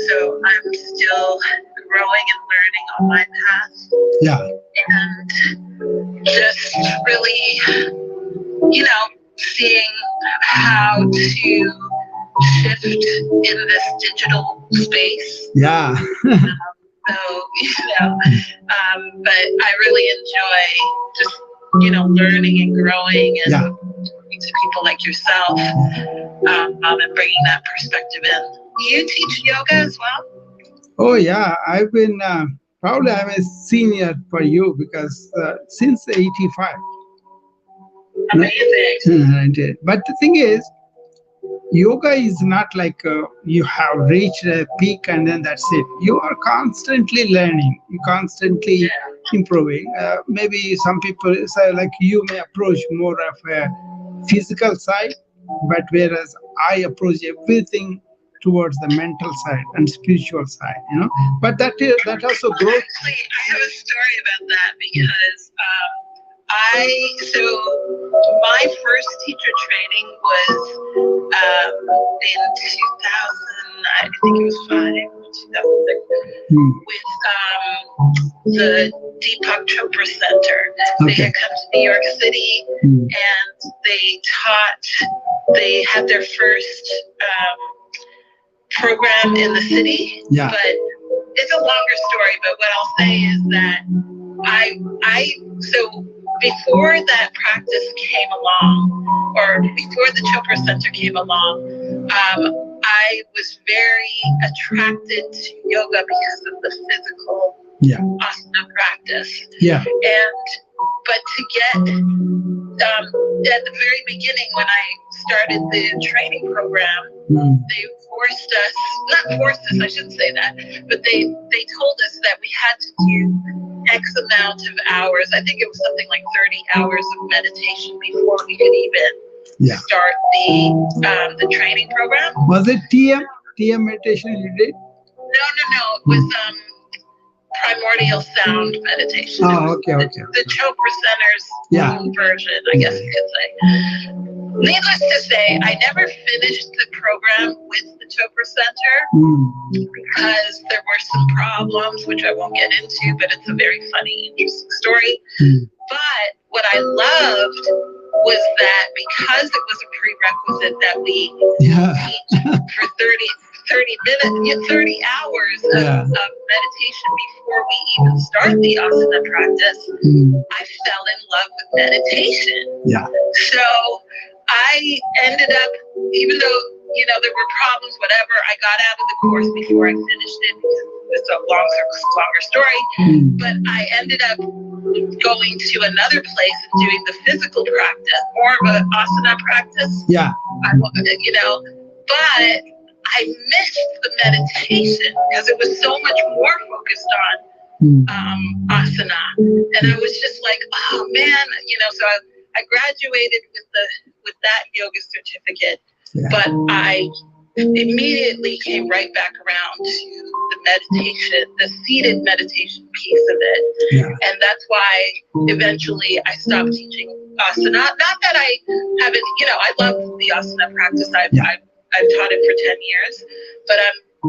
So I'm still growing and learning on my path. Yeah. And just really, seeing how to shift in this digital space. Yeah. So, but I really enjoy just, learning and growing and talking to people like yourself, and bringing that perspective in. You teach yoga as well? Oh yeah, I've been, probably I'm a senior for you because since 85. Amazing. But the thing is, yoga is not like you have reached a peak and then that's it. You are constantly learning, you constantly improving. Maybe some people say like you may approach more of a physical side, but whereas I approach everything towards the mental side and spiritual side, but that also grows. Actually, I have a story about that because my first teacher training was in 2000, I think it was 2006, with the Deepak Chopra Center. They had come to New York City and they had their first program in the city. Yeah. But it's a longer story, but what I'll say is that so before that practice came along, or before the Chopra Center came along, I was very attracted to yoga because of the physical asana practice. Yeah. But to get, at the very beginning when I started the training program, they forced us, not forced us, I shouldn't say that, but they told us that we had to do X amount of hours. I think it was something like 30 hours of meditation before we could even start the training program. Was it TM meditation you did? No. It was primordial sound meditation. Oh, okay. The Chopra Center's own version, I guess you could say. Needless to say, I never finished the program with the Chopra Center because there were some problems, which I won't get into, but it's a very funny, interesting story. But what I loved was that because it was a prerequisite that we teach for 30 hours of meditation before we even start the asana practice, I fell in love with meditation. Yeah. So I ended up, even though, there were problems, whatever, I got out of the course before I finished it because it's a longer story. But I ended up going to another place and doing the physical practice, more of an asana practice. Yeah. But I missed the meditation because it was so much more focused on asana. And I was just like, oh man, so I graduated with that yoga certificate, but I immediately came right back around to the meditation, the seated meditation piece of it. And that's why eventually I stopped teaching asana. Not that I haven't, I love the asana practice. I've taught it for 10 years, but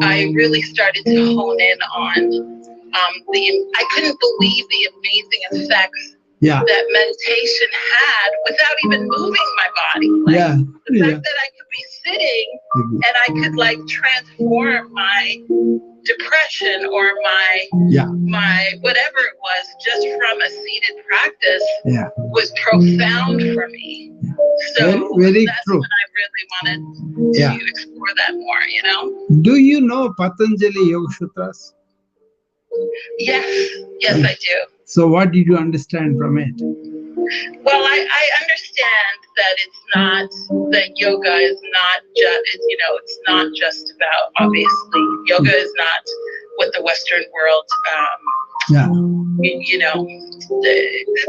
I really started to hone in on I couldn't believe the amazing effects that meditation had without even moving my body. The fact that I could be sitting and I could transform my depression or my whatever it was just from a seated practice was profound for me. So very that's true. when I really wanted to explore that more, Do you know Patanjali Yoga Sutras? Yes, I do. So what did you understand from it? Well, I understand that it's not, that yoga is not just, it's not just about, obviously, yoga is not what the Western world,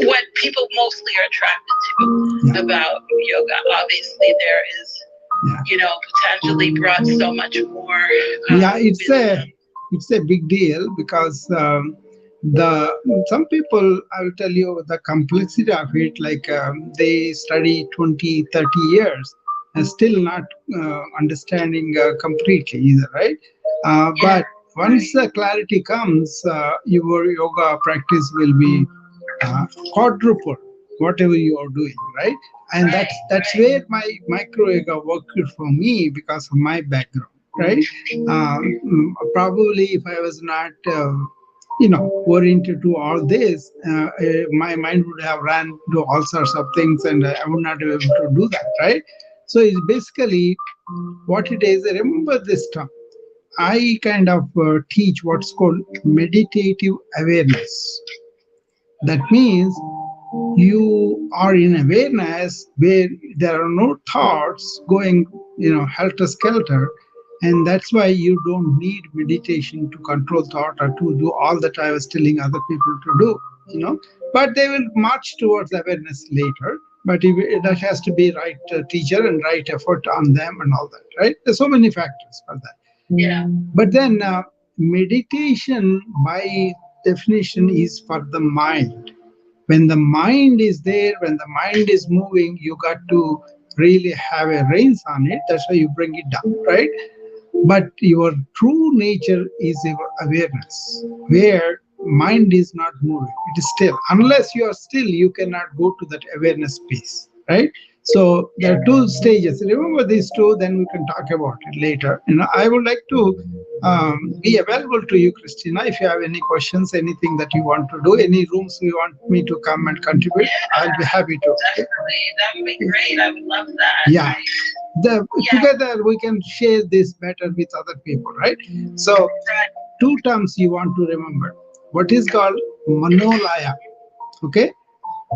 what people mostly are attracted to about yoga. Obviously, there is Yeah. you know, potentially brought so much more. Yeah, it's wisdom. a big deal because the some people, I will tell you the complexity of it, like they study 20, 30 years and still not understanding completely either, right? Yeah, But once the clarity comes, your yoga practice will be quadruple whatever you are doing, right? And right, that's right. where my micro yoga worked for me because of my background, right? Probably if I was not oriented to all this, my mind would have ran to all sorts of things and I would not be able to do that, right? So it's basically what it is. Remember this term. I kind of teach what's called meditative awareness. That means you are in awareness where there are no thoughts going, helter skelter, and that's why you don't need meditation to control thought or to do all that I was telling other people to do. But they will march towards awareness later. But that has to be right teacher and right effort on them and all that, right? There's so many factors for that. Yeah, But then meditation, by definition, is for the mind. When the mind is there, when the mind is moving, you got to really have a reins on it. That's why you bring it down, right? But your true nature is your awareness, where mind is not moving. It is still. Unless you are still, you cannot go to that awareness space, right? So there are two stages. Remember these two, then we can talk about it later. I would like to be available to you, Christina, if you have any questions, anything that you want to do, any rooms you want me to come and contribute, I'll be happy to. Okay? definitely. That would be great. I would love that. Yeah. Yeah. Together we can share this better with other people, right? So Right. two terms you want to remember. What is called manolaya? Okay,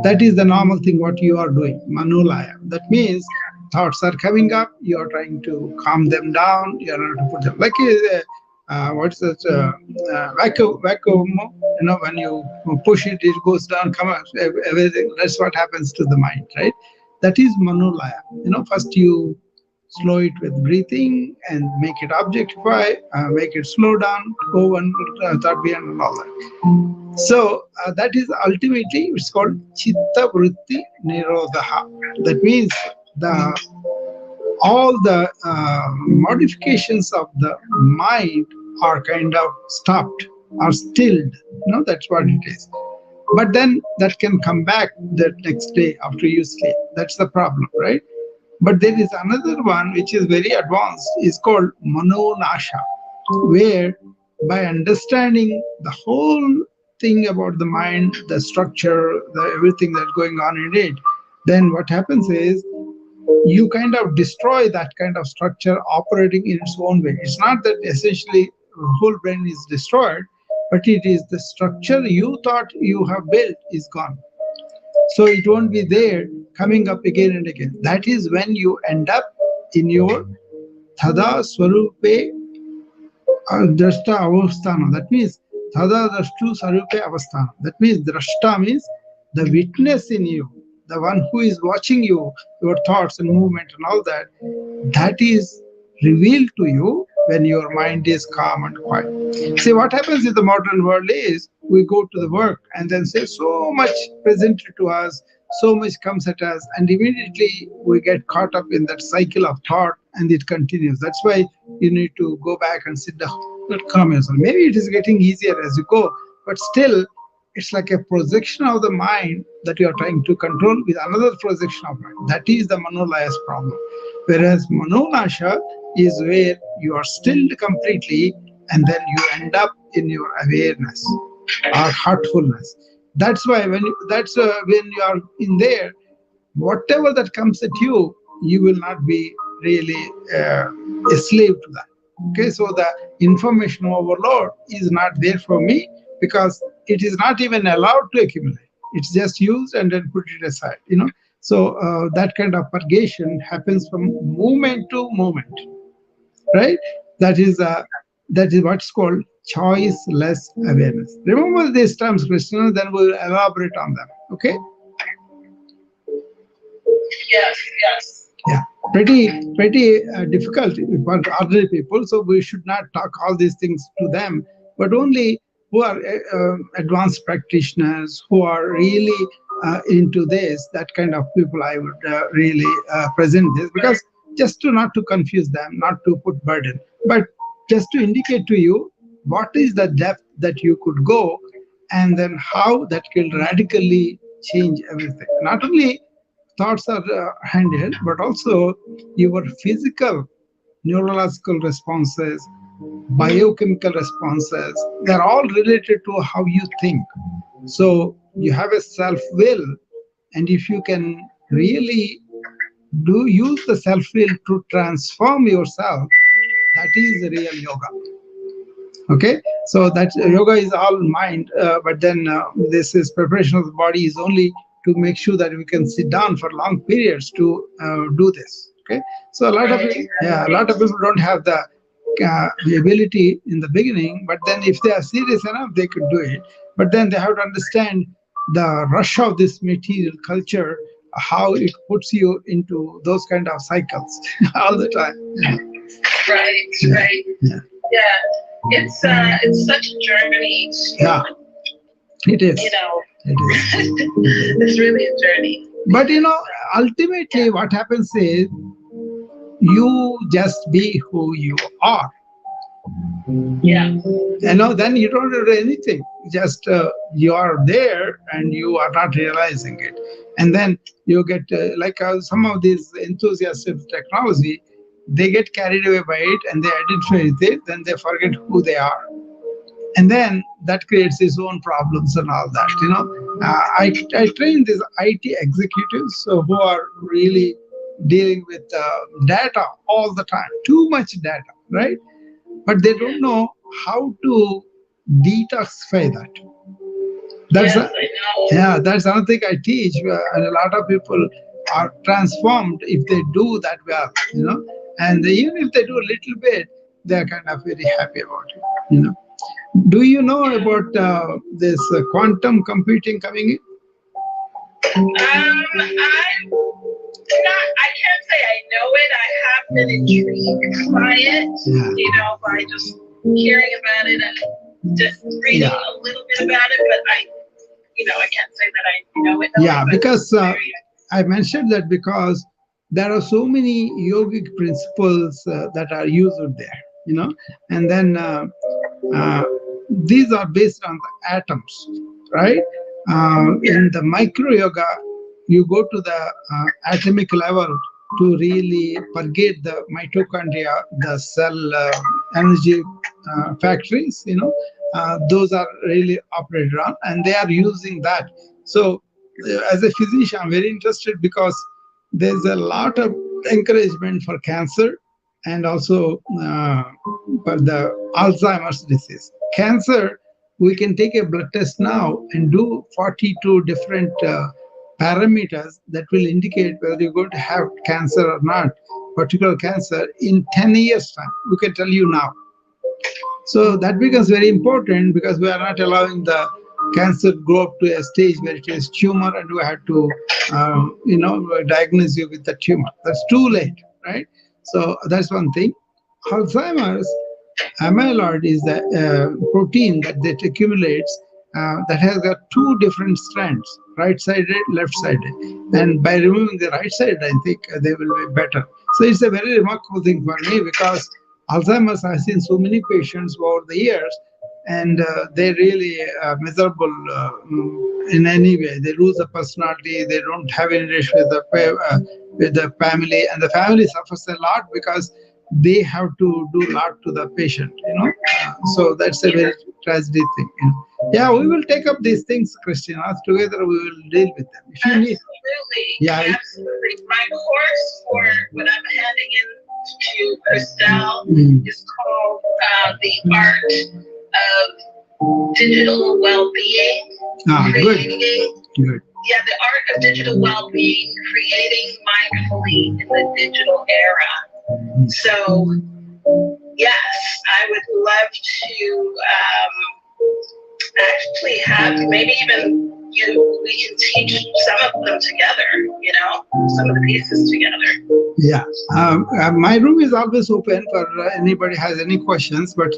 that is the normal thing what you are doing. Manolaya. That means thoughts are coming up. You are trying to calm them down. You are not to put them like what's that? Vacuum. When you push it, it goes down. Come out. Everything. That's what happens to the mind, right? That is manolaya. First you slow it with breathing and make it objectify, make it slow down, go one thought beyond and all that. So that is ultimately, it's called chitta vritti nirodha. That means the all the modifications of the mind are kind of stopped or stilled. That's what it is. But then that can come back the next day after you sleep. That's the problem, right? But there is another one which is very advanced, is called manonasha, where by understanding the whole thing about the mind, the structure, everything that's going on in it, then what happens is you kind of destroy that kind of structure operating in its own way. It's not that essentially the whole brain is destroyed, but it is the structure you thought you have built is gone. So it won't be there coming up again and again. That is when you end up in your Thada Swarupe Drashta Avasthana. That means Thada Drashtu Swarupe Avasthana. That means Drashta means the witness in you, the one who is watching you, your thoughts and movement and all that. That is revealed to you when your mind is calm and quiet. See, what happens in the modern world is we go to the work and then say so much presented to us, so much comes at us, and immediately we get caught up in that cycle of thought and it continues. That's why you need to go back and sit down and calm yourself. Maybe it is getting easier as you go, but still it's like a projection of the mind that you are trying to control with another projection of mind. That is the manolaya's problem. Whereas manonasha is where you are stilled completely and then you end up in your awareness or heartfulness. That's why when you are in there, whatever that comes at you, you will not be really a slave to that. Okay, so the information overload is not there for me because it is not even allowed to accumulate. It's just used and then put it aside. So that kind of purgation happens from moment to moment, right? That is what's called choiceless awareness. Remember these terms, Krishna, then we'll elaborate on them. Okay? Yes, yes. Yeah. pretty difficult for ordinary people. So we should not talk all these things to them, but only who are advanced practitioners who are really into this. That kind of people I would really present this, because just to not to confuse them, not to put burden, but just to indicate to you what is the depth that you could go, and then how that can radically change everything. Not only thoughts are handled, but also your physical neurological responses, biochemical responses, they're all related to how you think. So you have a self-will, and if you can really do use the self-will to transform yourself, that is the real yoga. Okay, so that yoga is all mind, but then this is preparation of the body is only to make sure that we can sit down for long periods to do this. Okay, so a lot of people don't have the ability in the beginning, but then if they are serious enough, they could do it. But then they have to understand the rush of this material culture, how it puts you into those kind of cycles all the time. Right, Yeah. right. Yeah. Yeah. It's such a journey. Yeah, it is. You know, It is. it's really a journey. But ultimately, what happens is you just be who you are. Yeah. Then you don't do anything. Just you are there and you are not realizing it. And then you get like some of these enthusiasts of technology, they get carried away by it and they identify with it, then they forget who they are. And then that creates its own problems and all that. I train these IT executives who are really dealing with data all the time, too much data, right? But they don't know how to detoxify that. That's Yes, I know. yeah, that's another thing I teach, and a lot of people are transformed if they do that well. And even if they do a little bit, they're kind of very happy about it. Do you know about this quantum computing coming in? I can't say I know it. I have been intrigued by it, Yeah. by just hearing about it and just reading Yeah. a little bit about it, but I can't say that I know it. Yeah, but because very- I mentioned that because there are so many yogic principles that are used there, and then uh, these are based on the atoms, right? In the micro yoga, you go to the atomic level to really purgate the mitochondria, the cell energy factories. Those are really operated on, and they are using that. So, as a physician, I'm very interested because there's a lot of encouragement for cancer and also for the Alzheimer's disease. Cancer, we can take a blood test now and do 42 different parameters that will indicate whether you're going to have cancer or not, particular cancer, in 10 years' time. We can tell you now. So that becomes very important because we are not allowing the cancer grow up to a stage where it is tumor and we have to, diagnose you with the tumor. That's too late, right? So that's one thing. Alzheimer's, amyloid is the protein that accumulates that has got two different strands, right-sided, left-sided. And by removing the right side, I think they will be better. So it's a very remarkable thing for me because Alzheimer's, I've seen so many patients over the years, and they really miserable in any way. They lose the personality. They don't have any relation with the family, and the family suffers a lot because they have to do a lot to the patient. So that's a very tragedy thing. Yeah, we will take up these things, Christina. Together we will deal with them. If you need, Absolutely. Yeah. Absolutely. My course for what I'm handing in to Christelle Mm. is called The Art of Digital Well-Being. Good. Creating, Good. yeah, the art of digital well-being, creating mindfully in the digital era. So, yes, I would love to actually have maybe even we can teach some of them together, some of the pieces together. Yeah, my room is always open for anybody has any questions. But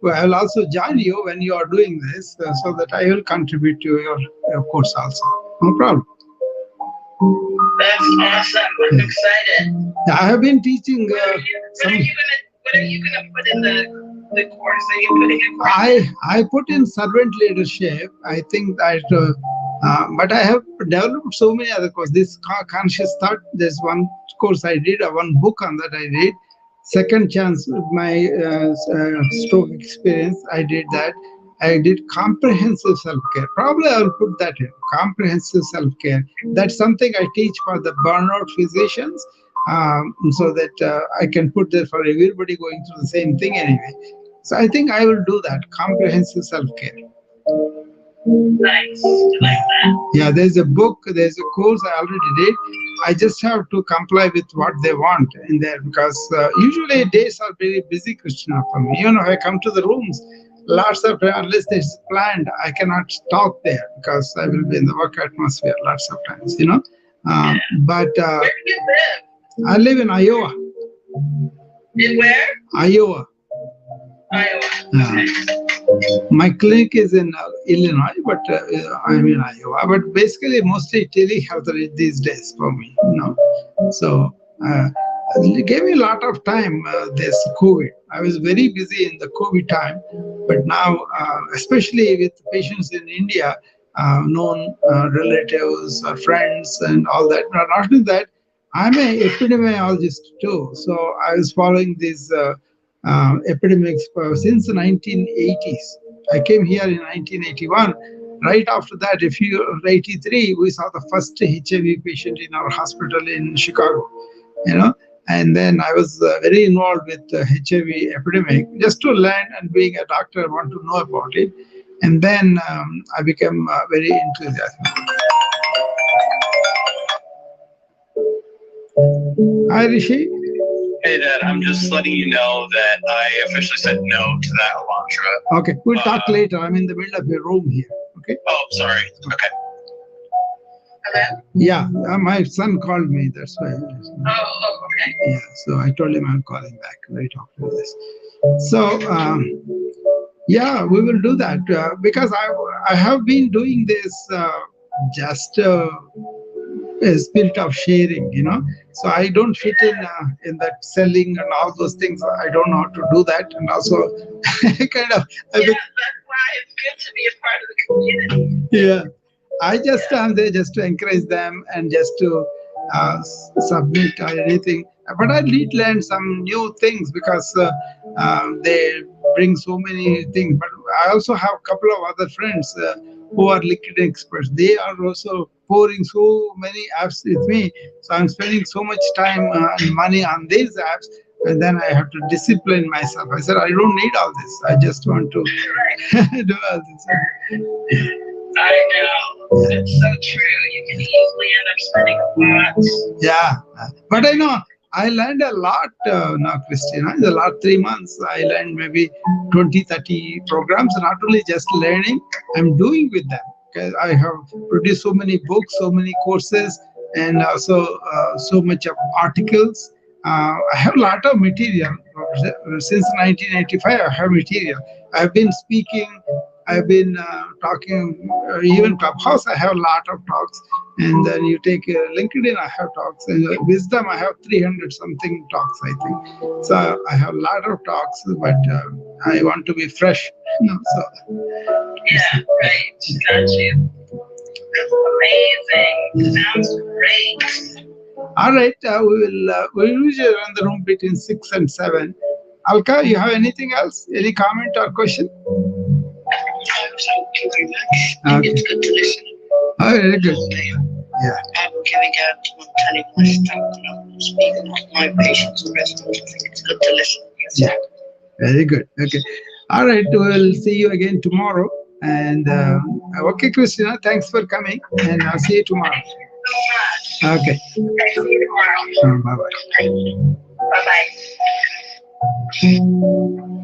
well, I will also join you when you are doing this, so that I will contribute to your course also. No problem. That's awesome. I'm excited. I have been teaching What are you gonna put in the course? Are you putting in? I put in servant leadership. I think that, but I have developed so many other courses. This conscious thought. There's one course I did, one book on that I did. Second chance, my stroke experience. I did that. I did comprehensive self-care. Probably I will put that in comprehensive self-care. That's something I teach for the burnout physicians. So that I can put there for everybody going through the same thing anyway. So I think I will do that, comprehensive self-care. Nice. I like that. Yeah, there's a book, there's a course I already did. I just have to comply with what they want in there, because usually days are very busy, Krishna, for me. Even if I come to the rooms, lots of time, unless it's planned, I cannot talk there because I will be in the work atmosphere lots of times, But Where do you live? I live in Iowa. In where? Iowa. Iowa. Yeah. Okay. My clinic is in Illinois, but I'm in Iowa. But basically, mostly telehealth these days for me. So it gave me a lot of time. This COVID, I was very busy in the COVID time, but now, especially with patients in India, known relatives or friends and all that. Not only that, I'm an epidemiologist too. So I was following these epidemics since the 1980s. I came here in 1981. Right after that, 83, we saw the first HIV patient in our hospital in Chicago, And then I was very involved with the HIV epidemic, just to learn, and being a doctor, I want to know about it. And then I became very enthusiastic. Hi, Rishi. Hey, Dad, I'm just letting you know that I officially said no to that Elantra. Okay, we'll talk later. I'm in the middle of a room here. Okay. Oh, sorry. Okay. Hello? Yeah, my son called me. That's why. Oh, okay. Yeah, so I told him I'll call him back right after this. So, yeah, we will do that because I have been doing this just a spirit of sharing, So I don't fit in that selling and all those things. I don't know how to do that, and also kind of. Yeah, that's why it's good to be a part of the community. Yeah, I just am there just to encourage them and just to submit or anything. But I did learn some new things because they bring so many things. But I also have a couple of other friends who are liquid experts. They are also pouring so many apps with me. So I'm spending so much time and money on these apps. And then I have to discipline myself. I said, I don't need all this. I just want to do all this. I know. It's so true. You can easily end up spending a lot. Yeah. But I know I learned a lot now, Christina. In the last 3 months, I learned maybe 20, 30 programs. Not only just learning, I'm doing with them. Because I have produced so many books, so many courses, and also so much of articles. I have a lot of material. Since 1985, I have material. I've been speaking, I've been talking, even Clubhouse, I have a lot of talks. And then you take LinkedIn, I have talks. And Wisdom, I have 300 something talks, I think. So I have a lot of talks, but I want to be fresh. So. Yeah, right. Got you. That's amazing. Sounds great. All right, we'll usually run the room between 6 and 7. Alka, you have anything else? Any comment or question? Thank you very much. Okay. It's good to listen. Oh, very good. Yeah. I'm giving out, I'm telling my stuff, and I'm speaking to my patients and residents. I think it's good to listen. Yes. Yeah. Very good. Okay. All right, we'll see you again tomorrow. And okay, Christina, thanks for coming. And I'll see you tomorrow. Thank you so much. Okay. Okay, see you tomorrow. Bye-bye. Bye-bye.